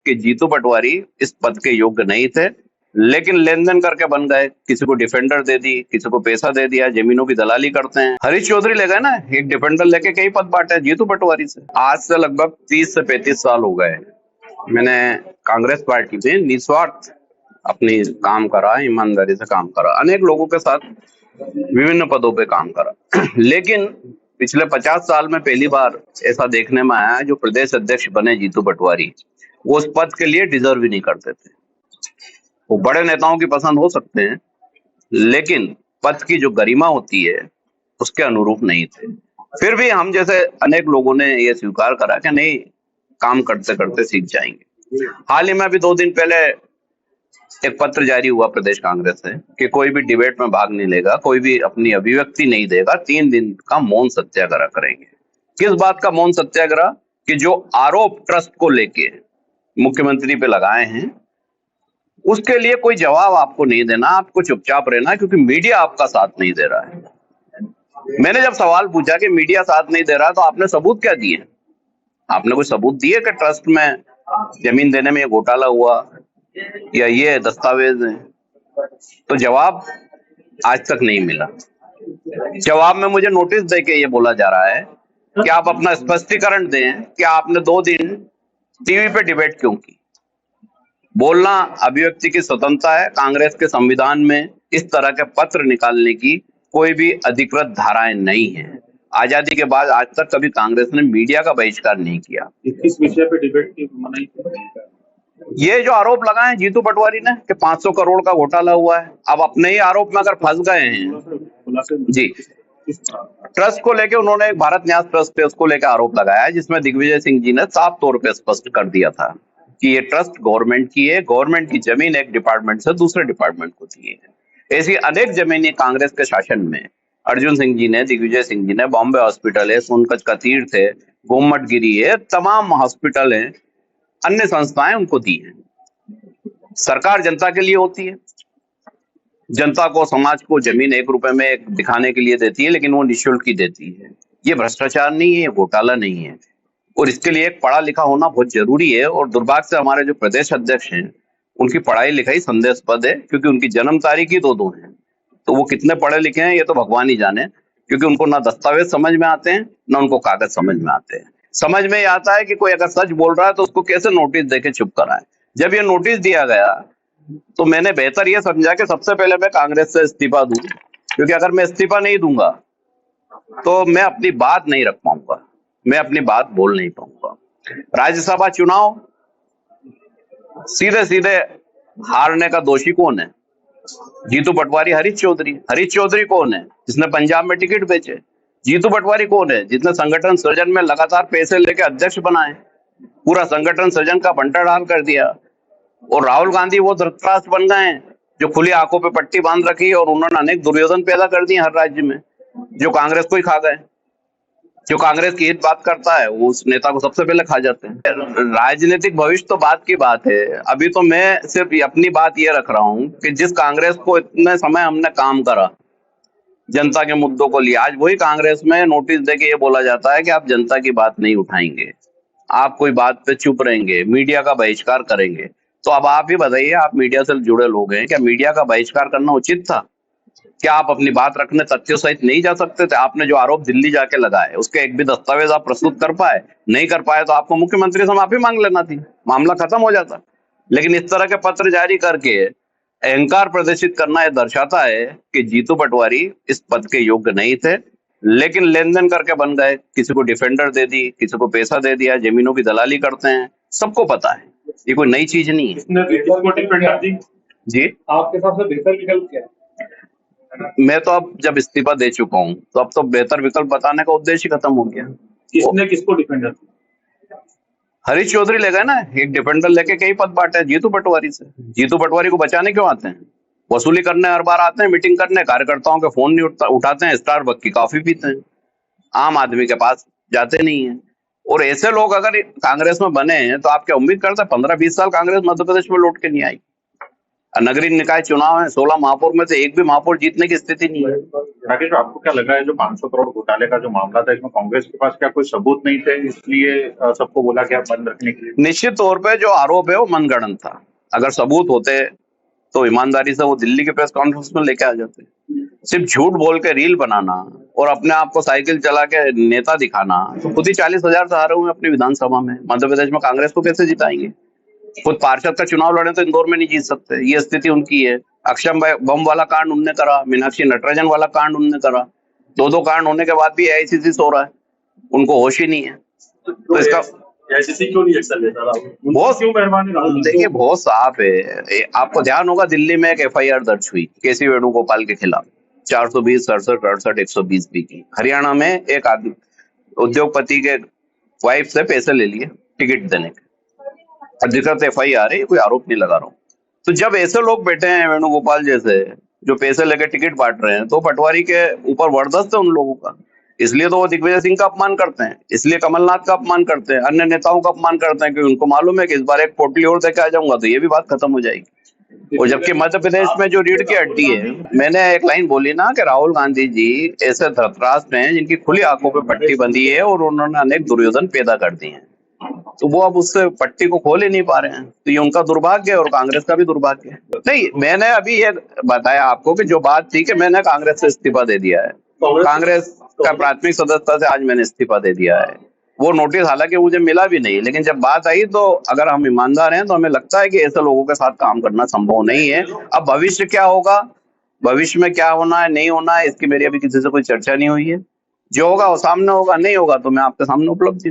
कि जीतू पटवारी इस पद के योग्य नहीं थे, लेकिन लेन देन करके बन गए। किसी को डिफेंडर दे दी, किसी को पैसा दे दिया, जमीनों की दलाली करते हैं। हरीश चौधरी ले गए ना, एक डिफेंडर लेके कई पद बांटे जीतू पटवारी से। आज से लगभग 30 से 35 साल हो गए मैंने कांग्रेस पार्टी में निस्वार्थ अपनी काम करा, ईमानदारी से काम करा, अनेक लोगों के साथ विभिन्न पदों पे काम करा। लेकिन पिछले 50 साल में पहली बार ऐसा देखने में आया जो प्रदेश अध्यक्ष बने जीतू पटवारी, वो उस पद के लिए डिजर्व ही नहीं करते थे। वो बड़े नेताओं की पसंद हो सकते हैं, लेकिन पद की जो गरिमा होती है उसके अनुरूप नहीं थे। फिर भी हम जैसे अनेक लोगों ने ये स्वीकार करा कि नहीं, काम करते करते सीख जाएंगे। हाल ही में अभी 2 दिन पहले एक पत्र जारी हुआ प्रदेश कांग्रेस से कि कोई भी डिबेट में भाग नहीं लेगा, कोई भी अपनी अभिव्यक्ति नहीं देगा, 3 दिन का मौन सत्याग्रह करेंगे। किस बात का मौन सत्याग्रह? कि जो आरोप ट्रस्ट को लेके मुख्यमंत्री पे लगाए हैं उसके लिए कोई जवाब आपको नहीं देना, आपको चुपचाप रहना, क्योंकि मीडिया आपका साथ नहीं दे रहा है। मैंने जब सवाल पूछा कि मीडिया साथ नहीं दे रहा तो आपने सबूत क्या दिए? आपने कोई सबूत दिए कि ट्रस्ट में जमीन देने में ये घोटाला हुआ या ये दस्तावेज है? तो जवाब आज तक नहीं मिला। जवाब में मुझे नोटिस दे के ये बोला जा रहा है कि आप अपना स्पष्टीकरण दें कि आपने 2 दिन टीवी पे डिबेट क्यों की। बोलना अभिव्यक्ति की स्वतंत्रता है। कांग्रेस के संविधान में इस तरह के पत्र निकालने की कोई भी अधिकृत धाराएं नहीं है। आजादी के बाद आज तक कभी कांग्रेस ने मीडिया का बहिष्कार नहीं किया। किस विषय पे डिबेट की मनाही? ये जो आरोप लगाए जीतू पटवारी ने कि 500 करोड़ का घोटाला हुआ है, अब अपने ही आरोप में अगर फंस गए हैं जी। ट्रस्ट को लेके उन्होंने एक भारत न्यास ट्रस्ट है, उसको लेकर आरोप लगाया है, जिसमें दिग्विजय सिंह जी ने साफ तौर पे स्पष्ट कर दिया था कि ये ट्रस्ट गवर्नमेंट की है, गवर्नमेंट की जमीन एक डिपार्टमेंट से दूसरे डिपार्टमेंट को दी है। ऐसी अनेक जमीनें कांग्रेस के शासन में अर्जुन सिंह जी ने, दिग्विजय सिंह जी ने, बॉम्बे हॉस्पिटल है, सोनकच का तीर्थ है, गोमट गिरी है, तमाम हॉस्पिटल है, अन्य संस्थाएं उनको दी है। सरकार जनता के लिए होती है, जनता को, समाज को जमीन 1 रुपए में एक दिखाने के लिए देती है, लेकिन वो निःशुल्क ही देती है। ये भ्रष्टाचार नहीं है, ये घोटाला नहीं है, और इसके लिए एक पढ़ा लिखा होना बहुत जरूरी है। और दुर्भाग्य से हमारे जो प्रदेश अध्यक्ष हैं उनकी पढ़ाई लिखाई संदेहास्पद है, क्योंकि उनकी जन्म तारीख ही 2-2 है। तो वो कितने पढ़े लिखे हैं ये तो भगवान ही जाने, क्योंकि उनको ना दस्तावेज समझ में आते हैं ना उनको कागज समझ में आते हैं। समझ में आता है कि कोई अगर सच बोल रहा है तो उसको कैसे नोटिस देके चुप कराएं। जब ये नोटिस दिया गया तो मैंने बेहतर ये समझा कि सबसे पहले मैं कांग्रेस से इस्तीफा दूं, क्योंकि अगर मैं इस्तीफा नहीं दूंगा तो मैं अपनी बात नहीं रख पाऊंगा, मैं अपनी बात बोल नहीं पाऊंगा। राज्यसभा चुनाव सीधे सीधे हारने का दोषी कौन है? जीतू पटवारी, हरीश चौधरी। हरीश चौधरी कौन है? जिसने पंजाब में टिकट बेचे। जीतू पटवारी कौन है? जिसने संगठन सृजन में लगातार पैसे लेके अध्यक्ष बनाए, पूरा संगठन सृजन का बंटाढाल कर दिया। और राहुल गांधी वो धृतराष्ट्र बन गए हैं जो खुली आंखों पे पट्टी बांध रखी, और उन्होंने अनेक दुर्योधन पैदा कर दिए हर राज्य में, जो कांग्रेस को ही खा गए। जो कांग्रेस की हित बात करता है वो उस नेता को सबसे पहले खा जाते हैं। राजनीतिक भविष्य तो बात की बात है, अभी तो मैं सिर्फ अपनी बात ये रख रहा हूं कि जिस कांग्रेस को इतने समय हमने काम करा जनता के मुद्दों को लिया, आज वही कांग्रेस में नोटिस देके ये बोला जाता है कि आप जनता की बात नहीं उठाएंगे, आप कोई बात पे चुप रहेंगे, मीडिया का बहिष्कार करेंगे। तो अब आप ही बताइए, आप मीडिया से जुड़े लोग हैं, क्या मीडिया का बहिष्कार करना उचित था? क्या आप अपनी बात रखने तथ्यों सहित नहीं जा सकते थे? आपने जो आरोप दिल्ली जाके लगाए उसके एक भी दस्तावेज आप प्रस्तुत कर पाए? नहीं कर पाए तो आपको मुख्यमंत्री से माफी मांग लेना थी, मामला खत्म हो जाता। लेकिन इस तरह के पत्र जारी करके अहंकार प्रदर्शित करना यह दर्शाता है कि जीतू पटवारी इस पद के योग्य नहीं थे, लेकिन लेन देन करके बन गए। किसी को डिफेंडर दे दी, किसी को पैसा दे दिया, जमीनों की दलाली करते हैं, सबको पता है, ये कोई नई चीज नहीं है। जी, आपके हिसाब से बेहतर विकल्प क्या है? मैं तो अब जब इस्तीफा दे चुका हूं तो अब तो बेहतर विकल्प बताने का उद्देश्य खत्म हो गया। किसने किसको डिफेंडर? हरीश चौधरी ले गए ना, एक डिफेंडर लेके कई पद बांटे जीतू पटवारी से। जीतू पटवारी को बचाने क्यों आते हैं? वसूली करने हर बार आते हैं, मीटिंग करने, कार्यकर्ताओं के फोन नहीं उठाते हैं, स्टारबक्स की कॉफी पीते हैं, आम आदमी के पास जाते नहीं है। और ऐसे लोग अगर कांग्रेस में बने हैं तो आप क्या उम्मीद करते हैं 15-20 साल कांग्रेस मध्य प्रदेश में लौट के नहीं आई? नगरीय निकाय चुनाव है, 16 महापौर में से एक भी महापौर जीतने की स्थिति नहीं है। राकेश, आपको क्या लगा है जो 500 करोड़ घोटाले का जो मामला था, इसमें कांग्रेस के पास क्या कोई सबूत नहीं थे, इसलिए सबको बोला गया बंद रखने के लिए? निश्चित तौर पे जो आरोप है वो मनगढ़ंत था। अगर सबूत होते तो ईमानदारी से वो दिल्ली के प्रेस कॉन्फ्रेंस में लेके आ जाते। सिर्फ झूठ बोल के रील बनाना और अपने आप को साइकिल चला के नेता दिखाना, तो खुद ही 40,000 से हारे हुए हैं अपनी विधानसभा में। मध्य प्रदेश में कांग्रेस को कैसे जिताएंगे? खुद पार्षद का चुनाव लड़े तो इंदौर में नहीं जीत सकते, ये स्थिति उनकी है। अक्षम बम वाला कांड उनने करा, मीनाक्षी नटराजन वाला कांड उनने करा, दो कांड होने के बाद भी एआईसीसी सो रहा है, उनको होश ही नहीं है। तो इसका एआईसीसी क्यों नहीं एक्शन लेता रहा? बहुत क्यों मेहरबानी राहुल? देखिए बहुत साफ है। आपको ध्यान होगा दिल्ली में एक एफआईआर दर्ज हुई केसी वेणुगोपाल के खिलाफ 420, 67, 68, 120 बी की। हरियाणा में एक आदमी उद्योगपति के वाइफ से पैसे ले लिए टिकट देने के, अधिकृत एफआईआर है, कोई आरोप नहीं लगा रहा हूँ। तो जब ऐसे लोग बैठे हैं वेणुगोपाल जैसे जो पैसे लेके टिकट बांट रहे हैं, तो पटवारी के ऊपर वर्चस्व है उन लोगों का। इसलिए तो वो दिग्विजय सिंह का अपमान करते हैं, इसलिए कमलनाथ का अपमान करते हैं, अन्य नेताओं का अपमान करते हैं, क्योंकि उनको मालूम है कि इस बार एक पोटली और देके आ जाऊंगा तो ये भी बात खत्म हो जाएगी। और जबकि मध्य प्रदेश में जो रीढ़ की हड्डी है, मैंने एक लाइन बोली ना कि राहुल गांधी जी ऐसे धृतराष्ट्र हैं जिनकी खुली आंखों पे पट्टी बंधी है और उन्होंने अनेक दुर्योधन पैदा कर दिए हैं, तो वो अब उससे पट्टी को खोल ही नहीं पा रहे हैं। तो ये उनका दुर्भाग्य है और कांग्रेस का भी दुर्भाग्य है। नहीं, मैंने अभी ये बताया आपको कि जो बात थी कि मैंने कांग्रेस से इस्तीफा दे दिया है, कांग्रेस का प्राथमिक सदस्यता से आज मैंने इस्तीफा दे दिया है। वो नोटिस हालांकि मुझे मिला भी नहीं, लेकिन जब बात आई तो अगर हम ईमानदार हैं तो हमें लगता है कि ऐसे लोगों के साथ काम करना संभव नहीं है। अब भविष्य क्या होगा, भविष्य में क्या होना है नहीं होना है, इसकी मेरी अभी किसी से कोई चर्चा नहीं हुई है। जो होगा वो सामने होगा, नहीं होगा तो मैं आपके सामने उपलब्ध